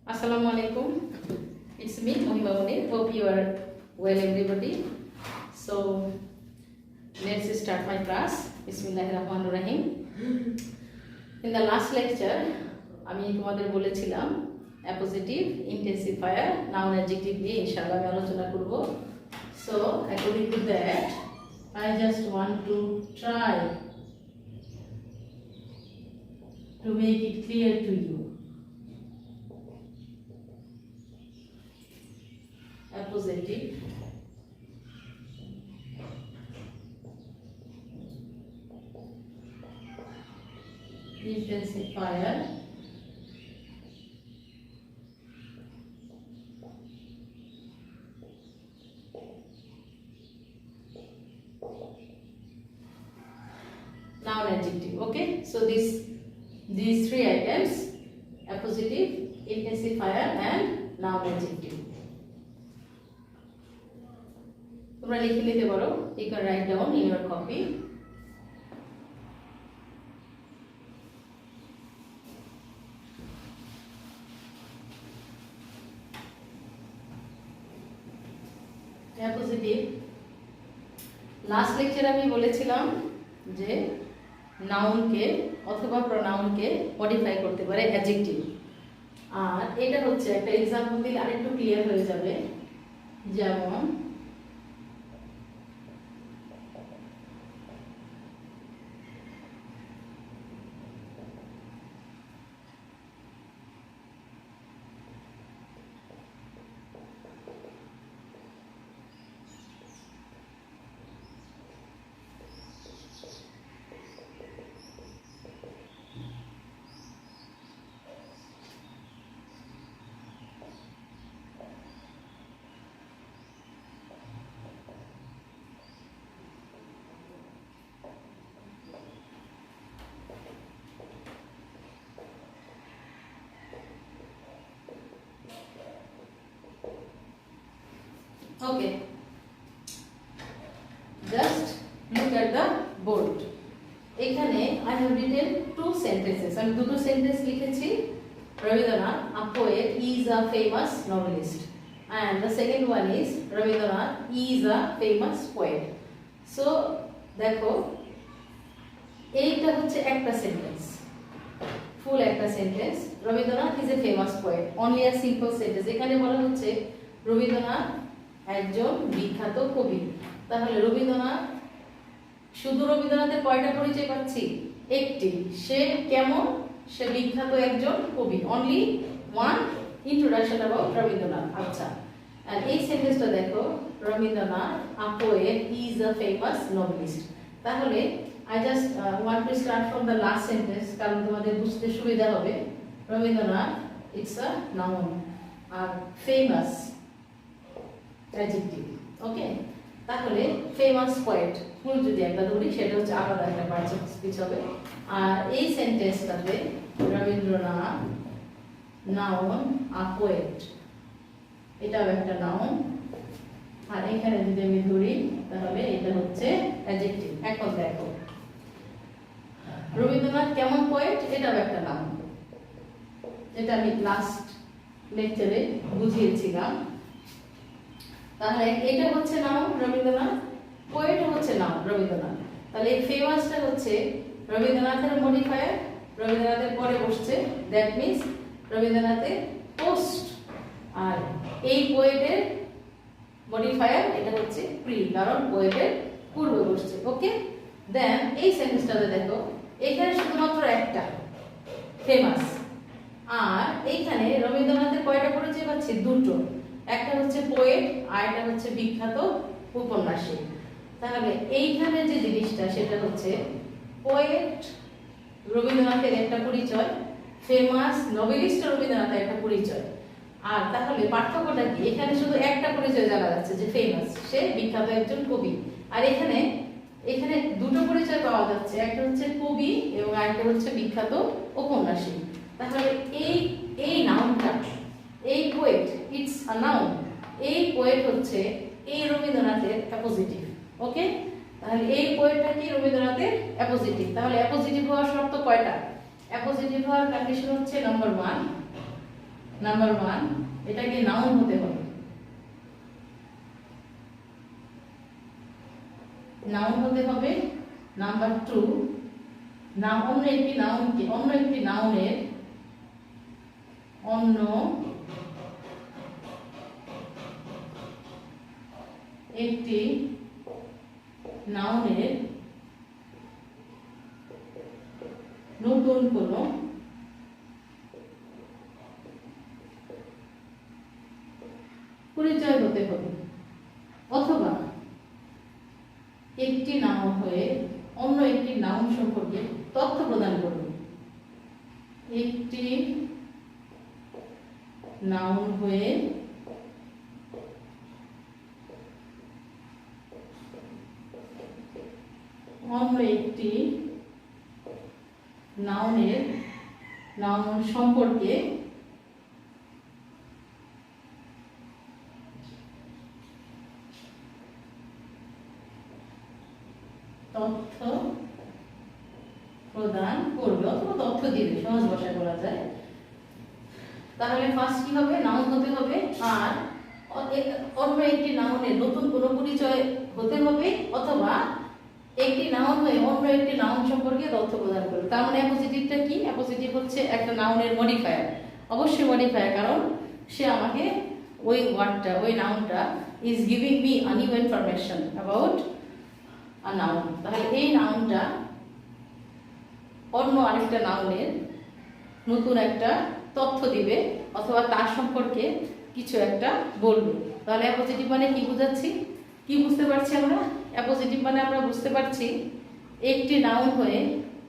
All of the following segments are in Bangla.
Assalamualaikum. It's me, Mohima Munir. Hope you are well, everybody. So let's start my class. Bismillahirrahmanirrahim. In the last lecture, আমি তোমাদের বলেছিলাম অ্যাপোজিটিভ ইন্টেন্সিফায়ার নাউন অ্যাডজেক্টিভ দিয়ে ইনশাআল্লাহ আমি আলোচনা করব. So according to that, I just want to try to make it clear to you. Appositive intensifier noun adjective. Okay, so these three items: appositive, intensifier and noun adjective. তোমরা লিখে নিতে পারো. You can write down in your copy. Appositive. Last লেকচারে আমি বলেছিলাম যে নাউনকে অথবা প্রোনাউনকে মডিফাই করতে পারে অ্যাডজেক্টিভ. আর এটা হচ্ছে একটা এক্সাম্পল দিলে আরেকটু ক্লিয়ার হয়ে যাবে. যেমন okay, just look at the board. এখানে I have written two sentences. আমি দুটো সেন্টেন্স লিখেছি. Rabindranath, a poet, is a famous novelist, and the second one is Rabindranath is a famous poet. So দেখো এইটা হচ্ছে একটা সেন্টেন্স, ফুল একটা sentence. Rabindranath is a famous poet, only a simple sentence. এখানে বলা হচ্ছে রবীন্দ্রনাথ একজন বিখ্যাত কবি. তাহলে রবীন্দ্রনাথ, শুধু রবীন্দ্রনাথের কয়টা পরিচয় পাচ্ছি? একটি. সে কেমন? সে বিখ্যাত একজন কবি. Only one introduction about Rabindranath. আচ্ছা, আর এই সেন্টেন্সটা দেখো, Rabindranath a poet is a famous nobelist. তাহলে I just want to start from the last sentence, কারণ তোমাদের বুঝতে সুবিধা হবে. রবীন্দ্রনাথ ইটস আ নাউন আর ফেমাস অ্যাডজেক্টিভ. ওকে, তাহলে ফেমাস পোয়েট ফুল যদি একটা ধরি সেটা হচ্ছে আলাদা একটা পার্টস অফ স্পিচ হবে. আর এই সেন্টেন্সটাতে রবীন্দ্রনাথ নাউন আ পোয়েট, এটাও একটা নাউন. আর এখানে যদি আমি ধরি তাহলে এটা হচ্ছে অ্যাডজেক্টিভ. এখন দেখো রবীন্দ্রনাথ কেমন পোয়েট, এটাও একটা নাউন, যেটা আমি লাস্ট লেকচারে বুঝিয়েছিলাম. তাহলে এটা হচ্ছে নাউন রবীন্দ্রনাথ, পোয়েট হচ্ছে নাউন রবীন্দ্রনাথ. তাহলে এই ফেমাসটা হচ্ছে রবীন্দ্রনাথের মডিফায়ার, রবীন্দ্রনাথের পরে বসছে, দ্যাট মিন্স রবীন্দ্রনাথের পোস্ট. আর এই পোয়েটের মডিফায়ার এটা হচ্ছে প্রি, কারণ পোয়েটের পূর্বে বসছে. ওকে, দেন এই সেন্টেন্সটাতে দেখো এখানে শুধুমাত্র একটা ফেমাস, আর এইখানে রবীন্দ্রনাথের কয়টা পরিচয় পাচ্ছি? দুটো. একটা হচ্ছে পোয়েট আর একটা হচ্ছে বিখ্যাত উপন্যাসিক. তাহলে এইখানে যে জিনিসটা সেটা হচ্ছে পোয়েট রবীন্দ্রনাথের একটা পরিচয়, ফেমাস নোবেলিস্ট রবীন্দ্রনাথের একটা পরিচয়. আর তাহলে পার্থক্যটা কি? এখানে শুধু একটা পরিচয় জানা যাচ্ছে যে ফেমাস, সে বিখ্যাত একজন কবি. আর এখানে দুটো পরিচয় পাওয়া যাচ্ছে, একটা হচ্ছে কবি এবং আরেকটা হচ্ছে বিখ্যাত উপন্যাসিক. তাহলে এই নাউনটা, এই পোয়েট ইটস আ নাউন, এই পোয়েট হচ্ছে এই রবীন্দ্রনাথের অ্যাপোজিটিভ. ওকে, তাহলে এই পোয়েটটা কি রবীন্দ্রনাথের অ্যাপোজিটিভ. তাহলে অ্যাপোজিটিভ হওয়ার শর্ত কয়টা? অ্যাপোজিটিভ হওয়ার কন্ডিশন হচ্ছে নাম্বার 1, নাম্বার 1 এটাকে নাউন হতে হবে, নাউন হতে হবে। নাম্বার 2 অন্য একটি নাউনকে, অন্য একটি নাউনের, অন্য একটি নাউনের নতুন কোনো পরিচয় হতে হবে, অথবা একটি নাউন হয়ে অন্য একটি নাউন সম্পর্কে তথ্য প্রদান করবে। একটি নাউন হয়ে অন্য একটি নাউনের, নাউন সম্পর্কে তথ্য প্রদান করবে অথবা তথ্য দিবে, সহজ ভাষায় বলা যায়। তাহলে ফার্স্ট কি হবে, নাউন হতে হবে, আর অন্য একটি নাউনের নতুন কোনো পরিচয় হতে হবে, অথবা একটি নাউন হয়ে অন্য একটি নাউন সম্পর্কে তথ্য প্রদান করবে। তার মানে অ্যাপোজিটিভটা কি? অ্যাপোজিটিভ হচ্ছে একটা নাউনের মডিফায়ার, অবশ্যই মডিফায়ার, কারণ সে আমাকে ওই ওয়ার্ডটা, ওই নাউনটা is giving me a new information about a noun. তাহলে এই নাউনটা অন্য আরেকটা নাউনের নতুন একটা তথ্য দিবে অথবা তার সম্পর্কে কিছু একটা বলবে। তাহলে অ্যাপোজিটিভ মানে কি বোঝাচ্ছি, কি বুঝতে পারছি আমরা? অ্যাপোজিটিভ মানে আমরা বুঝতে পারছি একটি নাউন হয়ে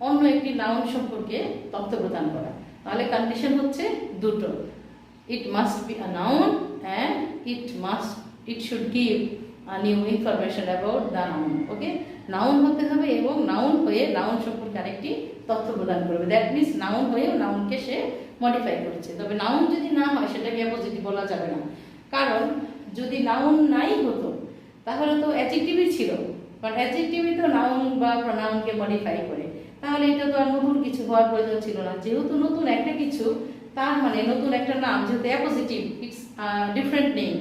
অন্য একটি নাউন সম্পর্কে তথ্য প্রদান করা। তাহলে কন্ডিশন হচ্ছে দুটো, it must be a noun and it should give a new information about the noun. Okay, noun হতে হবে এবং নাউন হয়ে নাউন সম্পর্কে আরেকটি তথ্য প্রদান করবে। দ্যাট মিনস নাউন হয়েও নাউনকে সে মডিফাই করছে। তবে নাউন যদি না হয় সেটাকে অ্যাপোজিটিভ বলা যাবে না, কারণ যদি নাউন নাই হতো তাহলে তো অ্যাডজেক্টিভই ছিল, কারণ অ্যাডজেক্টিভই তো নাউন বা প্রোনাউনকে মডিফাই করে। তাহলে এটা তো আর নতুন কিছু হওয়ার প্রয়োজন ছিল না। যেহেতু নতুন একটা কিছু, তার মানে নতুন একটা নাম, যেহেতু অ্যাপোজিটিভ, ইটস ডিফারেন্ট নেম,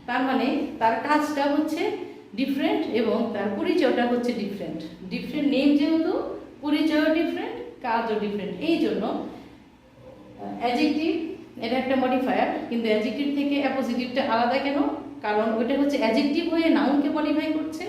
তার মানে তার কাজটা হচ্ছে ডিফারেন্ট এবং তার পরিচয়টা হচ্ছে ডিফারেন্ট। ডিফারেন্ট নেম যেহেতু, পরিচয়ও ডিফারেন্ট, কাজও ডিফারেন্ট। এই জন্য অ্যাডজেক্টিভ এটা একটা মডিফায়ার, কিন্তু অ্যাডজেক্টিভ থেকে অ্যাপোজিটিভটা আলাদা কেন? কারণ ওইটা হচ্ছে অ্যাডজেক্টিভ হয়ে নাউনকে মডিফাই করছে,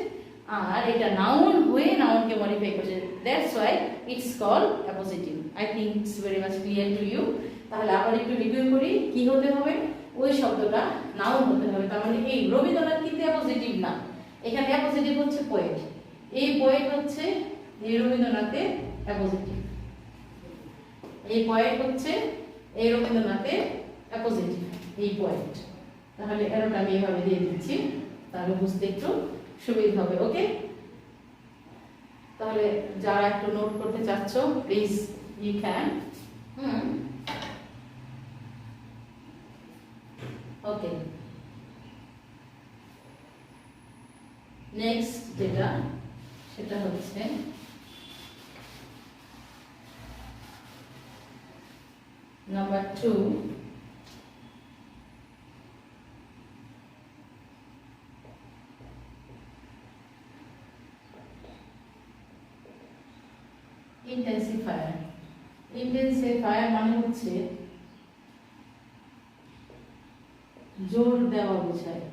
আর এটা নাউন হয়ে নাউনকে মডিফাই করছে। That's why it's call appositive. I think it's very much clear to you. তাহলে আবার একটু রিভিউ করি, কি হতে হবে? ওই শব্দটা নাউন হতে হবে। তার মানে এই রবীন্দ্রনাথ কিন্তু অ্যাপোজিটিভ না, এখানে অ্যাপোজিটিভ হচ্ছে পোয়েট। এই পোয়েট হচ্ছে এই রবীন্দ্রনাথের অ্যাপোজিটিভ, এই পোয়েট হচ্ছে এই রবীন্দ্রনাথের অ্যাপোজিটিভ, এই পোয়েট। তাহলে এরোটা আমি এভাবে দিয়ে দিচ্ছি, তাহলে বুঝতে একটু সুবিধা হবে। ওকে, তাহলে যারা একটু নোট করতে চাচ্ছ please you can. Okay, next যেটা সেটা হচ্ছে নাম্বার 2, ইন্টেন্সিফায়ার। ইন্টেন্সিফায়ার মানে হচ্ছে জোর দেওয়া বোঝায়।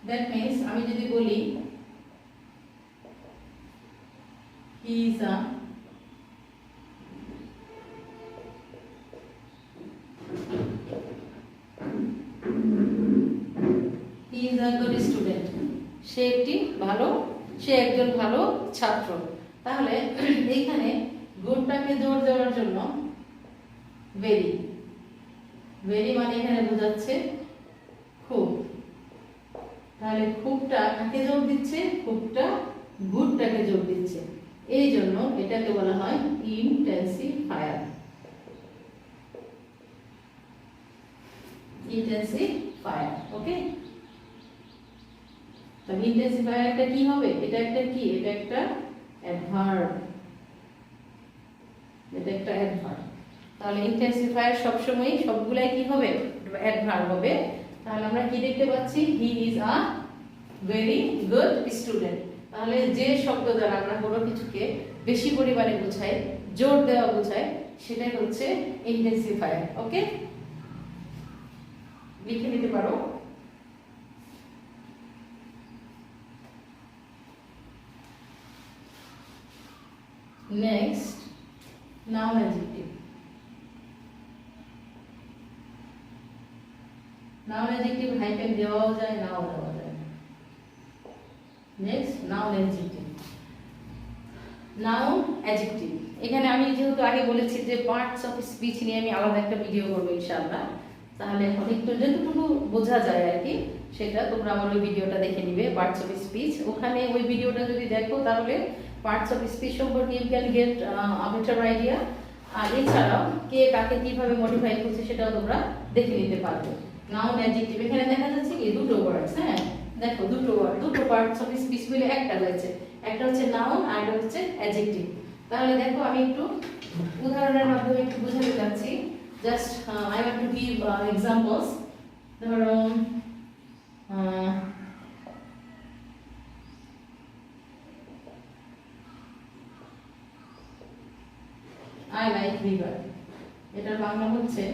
দ্যাট মিনস আমি যদি বলি he is a good student, সে একজন ভালো ছাত্র। তাহলে এইখানে গুডটাকে জোর দেওয়ার জন্য ভেরি, ভেরি মানে এখানে বোঝাচ্ছে খুব। তাহলে খুবটা কাকে জোর দিচ্ছে? খুবটা গুডটাকে জোর দিচ্ছে। এই জন্য এটাকে বলা হয় ইন্টেন্সিফায়ার। ইন্টেন্সিফায়ার, ওকে। তবে ইন্টেন্সিফায়ারটা কি হবে? এটা একটা কি? এটা একটা অ্যাডভার্ব। এটা একটা অ্যাডভার্ব। তাহলে ইন্টেন্সিফায়ার সবসময় সবগুলাই কি হবে, অ্যাডভার্ব হবে। তাহলে আমরা কি দেখতে পাচ্ছি, he is a very good student. তাহলে যে শব্দ দ্বারা আমরা কোনো কিছুকে বেশি পরিমাণে বোঝাই, জোর দেওয়া বোঝায়, সেটাই হচ্ছে ইন্টেন্সিফায়ার। ওকে, লিখে নিতে পারো। Next, noun adjective. Noun adjective hyphen দেওয়াও যায়, নাও দেওয়া যায়। Next, noun adjective. Noun adjective, এখানে আমি যেহেতু আগে বলেছি যে পার্টস অফ স্পিচ নিয়ে আমি আলাদা একটা ভিডিও করবো ইনশাআল্লাহ। তাহলে এখন একটু যেটুকু বোঝা যায় আর কি, সেটা তোমরা আমার ওই ভিডিওটা দেখে নিবে, পার্টস অফ স্পিচ। ওখানে ওই ভিডিওটা যদি দেখো তাহলে পার্টস অফ স্পিচ সম্পর্কে you can get a better idea. আর এছাড়াও কে কাকে কিভাবে মডিফাই করছে সেটাও তোমরা দেখে নিতে পারবে। নাউন অ্যাডজেক্টিভ, এখানে দেখা যাচ্ছে কি দুটো ওয়ার্ডস, হ্যাঁ দেখো দুটো ওয়ার্ড, দুটো পার্টস অফ স্পিচ মিলে একটা রয়েছে, একটা হচ্ছে নাউন আর একটা হচ্ছে অ্যাডজেক্টিভ। তাহলে দেখো আমি একটু উদাহরণের মাধ্যমে একটু বোঝাতে যাচ্ছি। Just I want to give examples. ধরো আই লাইক রিভার, এটার বাংলা হচ্ছে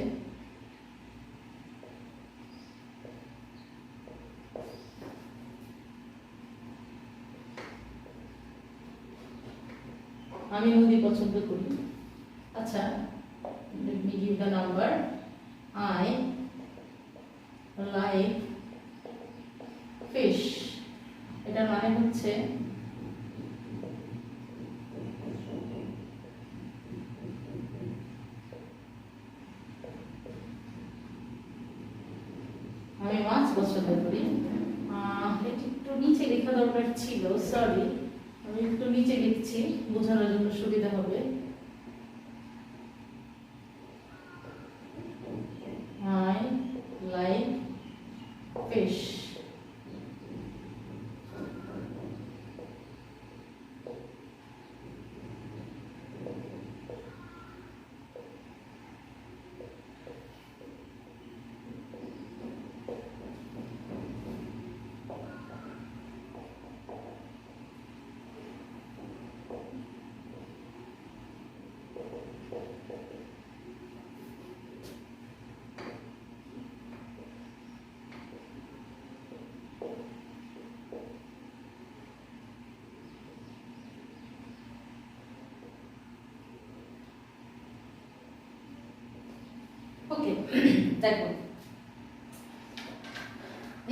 আমি নদী পছন্দ করি। আচ্ছা, let me give the number. I like fish, এটার মানে হচ্ছে আমি মাছ পছন্দ করি। এটা একটু নিচে লেখা দরকার ছিল, সরি, আমি একটু নিচে লিখছি বোঝানোর জন্য সুবিধা হবে। I like fish. ওকে, দেখো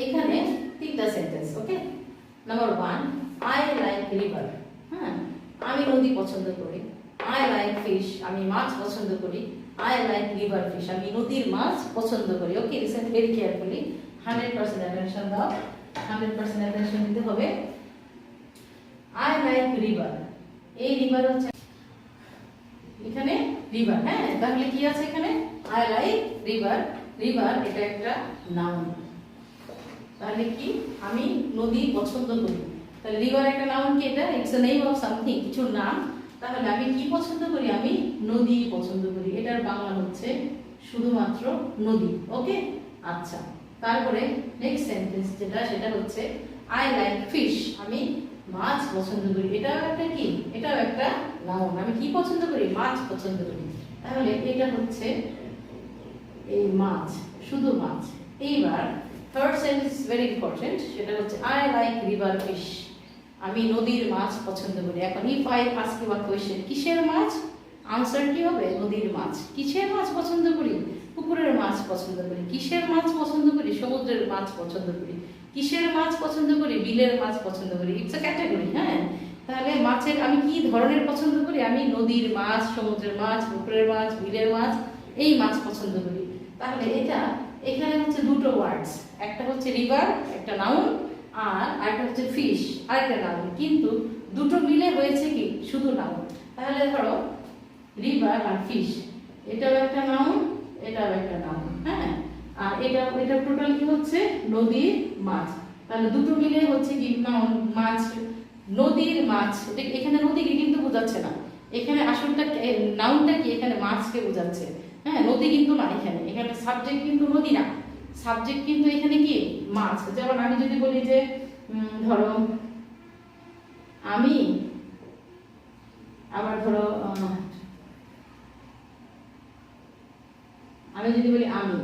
এখানে তিনটা sentence. Okay, number 1, I like river, হ্যাঁ আমি নদী পছন্দ করি। আই লাইক ফিশ, আমি মাছ পছন্দ করি। আই লাইক রিভার ফিশ, আমি নদীর মাছ পছন্দ করি। ওকে, লিসেন ভেরি কেয়ারফুলি, 100% অ্যাটেনশন দাও, 100% অ্যাটেনশন দিতে হবে। আই লাইক রিভার, এই রিভার হচ্ছে এখানে রিভার, হ্যাঁ তাহলে কি আছে এখানে, আই লাইক রিভার। রিভার এটা একটা নাউন, তাহলে কি আমি নদী পছন্দ করি। তাহলে রিভার একটা নাউন, কি এটা, it's a name of something, কিছু নাম। তাহলে আমি কি পছন্দ করি, আমি নদী পছন্দ করি। এটার বাংলা হচ্ছে শুধুমাত্র নদী। ওকে, আচ্ছা তারপরে নেক্সট সেন্টেন্স যেটা, সেটা হচ্ছে আই লাইক ফিশ, আমি মাছ পছন্দ করি। এটাও একটা কি, এটাও একটা নাউন, আমি কি পছন্দ করি, মাছ পছন্দ করি। তাহলে এটা হচ্ছে এই মাছ, শুধু মাছ। এইবার থার্ড সেন্টেন্স ভেরি ইম্পর্টেন্ট, সেটা হচ্ছে আই লাইক রিভার ফিশ, আমি নদীর মাছ পছন্দ করি। এখন if I ask you a question, কিসের মাছ, আনসার কি হবে, নদীর মাছ। কিসের মাছ পছন্দ করি, পুকুরের মাছ পছন্দ করি। কিসের মাছ পছন্দ করি, সমুদ্রের মাছ পছন্দ করি। কিসের মাছ পছন্দ করি, বিলের মাছ পছন্দ করি। ইটস আ ক্যাটাগরি, হ্যাঁ। তাহলে মাছের আমি কি ধরনের পছন্দ করি, আমি নদীর মাছ, সমুদ্রের মাছ, পুকুরের মাছ, বিলের মাছ, এই মাছ পছন্দ করি। তাহলে এটা এখানে হচ্ছে দুটো ওয়ার্ডস, একটা হচ্ছে রিভার একটা নাউন, আর আরেকটা হচ্ছে ফিশ আরেকটা নাউন, কিন্তু দুটো মিলে হয়েছে কি শুধু নাউন। তাহলে ধরো রিভার আর ফিশ, এটাও একটা নাউন, এটাও একটা নাউন, হ্যাঁ। আর এটা টোটাল কি হচ্ছে, নদীর মাছ। তাহলে দুটো মিলে হচ্ছে কি নাউন, মাছ, নদীর মাছ। এখানে নদীকে কিন্তু বোঝাচ্ছে না, এখানে আসলটা নাউনটা কি, এখানে মাছকে বোঝাচ্ছে। হ্যাঁ, নদী কিন্তু না, এখানে এখানে সাবজেক্ট কিন্তু নদী না, সাবজেক্ট কিন্তু এখানে কি মাছ। যেমন আমি যদি বলি যে ধরো আমি, আবার ধরো আমি যদি বলি আমি,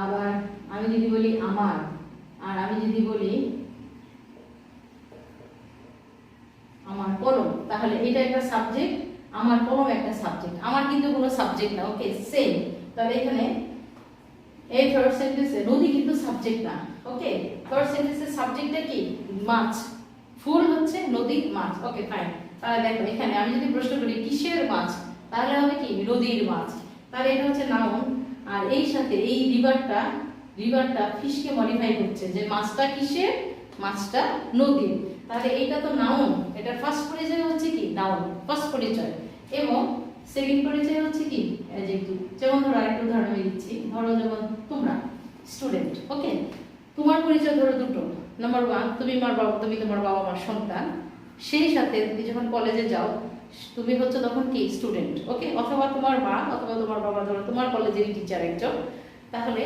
আবার আমি যদি বলি আমার, আর আমি যদি বলি আমার কলম, তাহলে এটা একটা সাবজেক্ট, আমার কলম একটা সাবজেক্ট, আমার কিন্তু কোনো সাবজেক্ট না। ওকে, সেম। তাহলে এখানে এই থার্ড সেন্টেন্সে নদী কিন্তু সাবজেক্ট না। ওকে, থার্ড সেন্টেন্সের সাবজেক্টটা কি মাছ, ফুল হচ্ছে নদী, মাছ। Okay fine. তাহলে দেখো এখানে আমি যদি প্রশ্ন করি কিসের মাছ, তাহলে হবে কি নদীর মাছ। তাহলে এটা হচ্ছে নাউন। আর এই সাথে এই রিভারটা ফিশকে মডিফাই করছে, যে মাছটা কিসের, মাছটা নদীর। তাহলে এইটা তো নাউন, এটা ফার্স্ট পরিচয় হচ্ছে কি নাউন, ফার্স্ট পরিচয়। এবং সেকেন্ড পরিচয় হচ্ছে কি অ্যাডজেক্টিভ। যেমন ধরো আরেকটা উদাহরণ আমি দিচ্ছি, ধরো যেমন তোমরা স্টুডেন্ট। ওকে, তোমার পরিচয় ধরো দুটো। নাম্বার ওয়ান, তুমি তোমার বাবা মার সন্তান, সেই সাথে তুমি যখন কলেজে যাও তুমি হচ্ছে তখন কি স্টুডেন্ট। ওকে, অথবা তোমার মা অথবা তোমার বাবা ধরো তোমার কলেজের টিচার একজন, তাহলে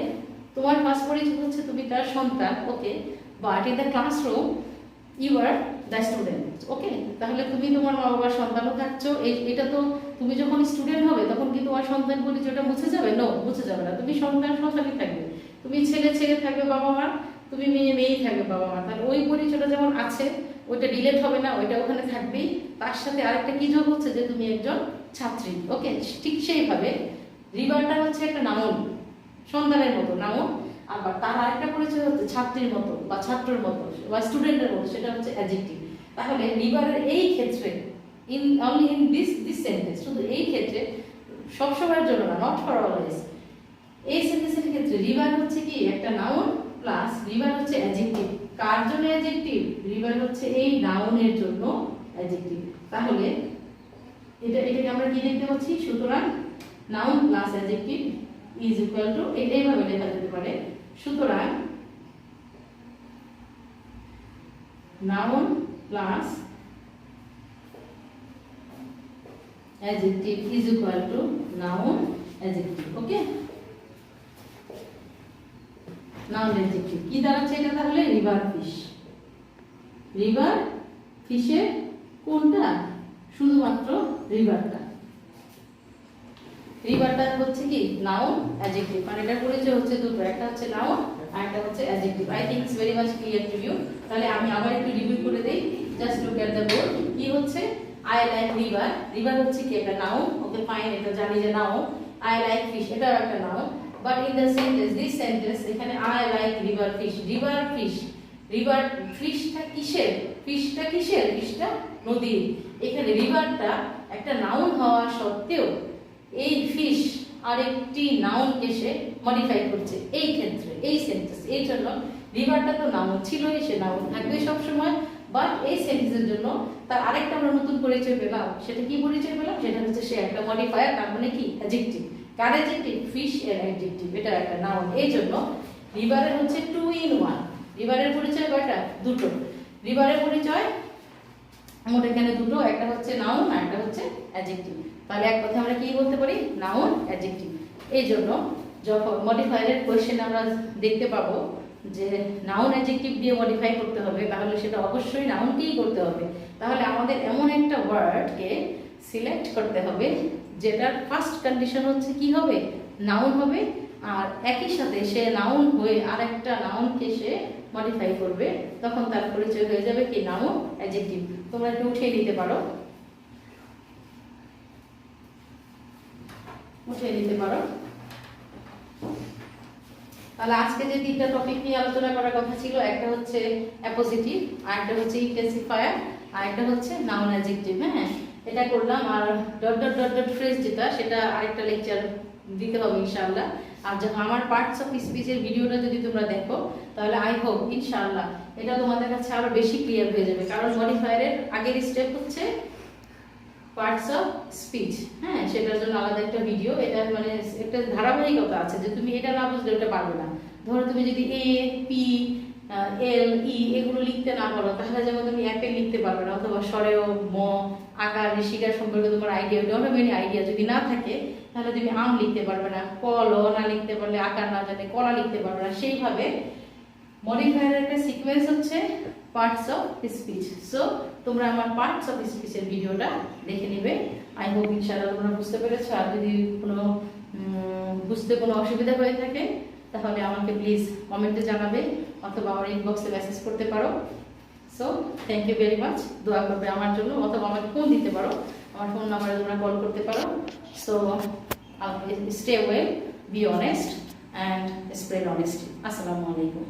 তোমার ফার্স্ট পরিচয় হচ্ছে তুমি তার সন্তান। Okay, but in the classroom you are the student. Okay, তাহলে তুমি তোমার মা বাবার সন্তানও থাকছো। এটা তো তুমি যখন স্টুডেন্ট হবে তখন কি তোমার সন্তান পরিচয়টা মুছে যাবে? নো, মুছে যাবে না, তুমি সন্তানই থাকবে। তুমি ছেলে থাকবে বাবা মা, তুমি মেয়েই থাকবে বাবা মা। তাহলে ওই পরিচয়টা যেমন আছে ওইটা ডিলেট হবে না, ওইটা ওখানে থাকবেই। তার সাথে আরেকটা কি যোগ হচ্ছে, যে তুমি একজন ছাত্রী। ওকে, ঠিক সেইভাবে রিভারটা হচ্ছে একটা নাউন, সন্তানের মতো নাউন। আবার তার আরেকটা পরিচয় হচ্ছে ছাত্রীর মতো বা ছাত্রের মতো বা স্টুডেন্টের মতো, সেটা হচ্ছে অ্যাডজেক্টিভ। তাহলে রিভারের এই ক্ষেত্রে অনলি ইন দিস সেন্টেন্স, শুধু এই ক্ষেত্রে, সবসময়ের জন্য না, নট ফর অলওয়েজ, এই সেন্টেন্সের ক্ষেত্রে রিভার হচ্ছে কি একটা নাউন প্লাস রিভার হচ্ছে অ্যাডজেক্টিভ। কার জন্য অ্যাডজেক্টিভ? রিভার হচ্ছে এই নাউনের জন্য অ্যাডজেক্টিভ। তাহলে এটাকে আমরা কি দেখতে পাচ্ছি? সুতরাং noun plus adjective is equal to, এইভাবে লেখা যেতে পারে, সুতরাং noun plus adjective is equal to noun adjective. Okay, noun adjective কি দাঁড়াচ্ছে এটা? তাহলে রিভার ফিশের কোনটা? শুধুমাত্র রিভারটা হচ্ছে কি নাউন অ্যাডজেক্টিভ। মানে এটা পরিচয় হচ্ছে দুটো, একটা হচ্ছে নাউন আর একটা হচ্ছে adjective. I think it's very much clear to you. তাহলে আমি আবার একটু রিভিউ করে দেই, just look at the board. কি হচ্ছে? আই লাইক রিভার হচ্ছে কি একটা নাউন। ওকে ফাইন, এটা জানি যে নাউন। আই লাইক ফিশ, এটাও একটা noun. But in the sentence, this sentence, এখানে আই লাইক রিভার ফিশটা কিসের? ফিশটা নদীর। এখানে রিভারটা একটা নাউন হওয়া সত্ত্বেও এই ফিশ আরেকটি নাউনকে সে মডিফাই করছে এই ক্ষেত্রে, এই সেন্টেন্স। এই জন্য রিভারটা তো নাউন ছিলই, সে নাউন থাকবে সবসময়। বাট এই সেন্টেন্সের জন্য তার আরেকটা আমরা নতুন পরিচয় পেলাম। সেটা কি পরিচয় পেলাম? সেটা হচ্ছে সে একটা মডিফায়ার, তার মানে কি অ্যাডজেক্টিভ। কার অ্যাডজেক্টিভ? ফিশ এর অ্যাডজেক্টিভ। এটা একটা নাউন। এই জন্য রিভারের হচ্ছে 2 in 1। রিভারের পরিচয় কয়টা? দুটো। রিভারের পরিচয় মোট এখানে দুটো, একটা হচ্ছে নাউন আর একটা হচ্ছে অ্যাডজেক্টিভ। তাহলে এক কথা আমরা কি বলতে পারি? Noun adjective. এই জন্য যখন মডিফায়ারের কোয়েশ্চেন আমরা দেখতে পাবো যে নাউন অ্যাডজেক্টিভ দিয়ে মডিফাই করতে হবে, তাহলে সেটা অবশ্যই নাউনকেই করতে হবে। তাহলে আমাদের এমন একটা ওয়ার্ডকে সিলেক্ট করতে হবে যেটার ফার্স্ট কন্ডিশন হচ্ছে কি হবে? নাউন হবে। আর একই সাথে সে নাউন হয়ে আরেকটা নাউনকে সে মডিফাই করবে, তখন তার পরিচয় হয়ে যাবে কি নাউন অ্যাডজেক্টিভ। তোমরা একটু উঠিয়ে নিতে পারো, তাহলে আজকে যে তিনটা টপিক নিয়ে আলোচনা করার কথা ছিল, একটা হচ্ছে অ্যাপোজিটিভ, আর একটা হচ্ছে ইন্টেন্সিফায়ার, আর একটা হচ্ছে নাউন অ্যাডজেক্টিভ। হ্যাঁ, এটা করলাম। আর dot dot dot dot phrase যেটা, সেটা আরেকটা লেকচার দিতে হবে ইনশাআল্লাহ। আর যখন আমার পার্টস অফ স্পিচের ভিডিওটা যদি তোমরা দেখো, তাহলে আই হোপ ইনশাআল্লাহ এটা তোমাদের কাছে আরো বেশি ক্লিয়ার হয়ে যাবে। কারণ মডিফায়ারের আগের স্টেপ হচ্ছে পার্টস অফ স্পিচ। হ্যাঁ, সেটার জন্য আলাদা একটা ভিডিও। এটা মানে একটা ধারাবাহিকতা আছে, যে তুমি এটা না বুঝলে ওটা পারবে না। ধরো তুমি যদি এ পি এল ই এগুলো লিখতে না পারো, তাহলে যেমন তুমি অ্যাপেল লিখতে পারবে না, অথবা স্বরেও ম আকার ঋষিকার সম্পর্কে তোমার আইডিয়া, ডমিনেন্ট আইডিয়া যদি না থাকে, তাহলে তুমি আম লিখতে পারবে না, কল না লিখতে পারলে, আকার না জানে কলা লিখতে পারবে না। সেইভাবে মডিফায়ারের একটা সিকোয়েন্স হচ্ছে পার্টস অফ স্পিচ। সো তোমরা আমার পার্টস অফ স্পিচের ভিডিওটা দেখে নেবে। আই হোপ ইনশাআল্লাহ তোমরা বুঝতে পেরেছো। আর যদি কোনো বুঝতে কোনো অসুবিধা হয়ে থাকে তাহলে আমাকে প্লিজ কমেন্টে জানাবে, অথবা আমার ইনবক্সে মেসেজ করতে পারো। So thank you very much. দোয়া করবে আমার জন্য, অথবা আমাকে ফোন দিতে পারো, আমার ফোন নাম্বারে তোমরা কল করতে পারো। So stay well, be honest and spread honesty. আসসালামু আলাইকুম।